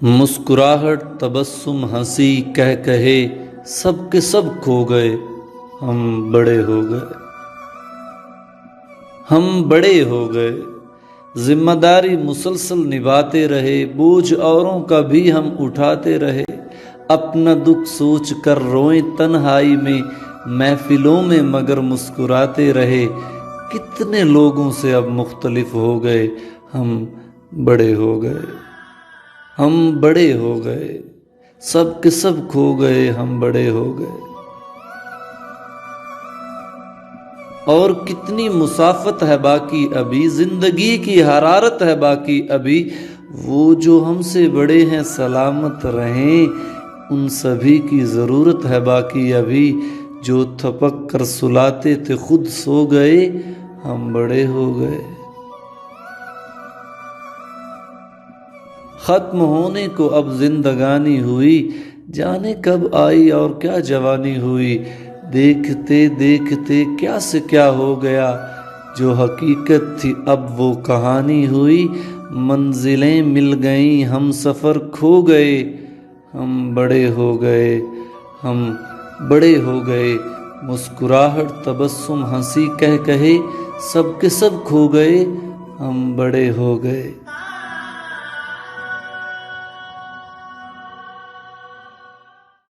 مسکراہٹ تبسم ہنسی کہہ کہے سب کے سب کھو گئے، ہم بڑے ہو گئے، ہم بڑے ہو گئے۔ ذمہ داری مسلسل نبھاتے رہے، بوجھ اوروں کا بھی ہم اٹھاتے رہے، اپنا دکھ سوچ کر روئیں تنہائی میں، محفلوں میں مگر مسکراتے رہے۔ کتنے لوگوں سے اب مختلف ہو گئے، ہم بڑے ہو گئے، ہم بڑے ہو گئے، سب کے سب کھو گئے، ہم بڑے ہو گئے۔ اور کتنی مسافت ہے باقی ابھی، زندگی کی حرارت ہے باقی ابھی، وہ جو ہم سے بڑے ہیں سلامت رہیں، ان سبھی کی ضرورت ہے باقی ابھی، جو تھپک کر سلاتے تھے خود سو گئے، ہم بڑے ہو گئے۔ ختم ہونے کو اب زندگانی ہوئی، جانے کب آئی اور کیا جوانی ہوئی، دیکھتے دیکھتے کیا سے کیا ہو گیا، جو حقیقت تھی اب وہ کہانی ہوئی، منزلیں مل گئیں ہم سفر کھو گئے، ہم بڑے ہو گئے، ہم بڑے ہو گئے۔ مسکراہٹ تبسم ہنسی کہہ کہے سب کے سب کھو گئے، ہم بڑے ہو گئے۔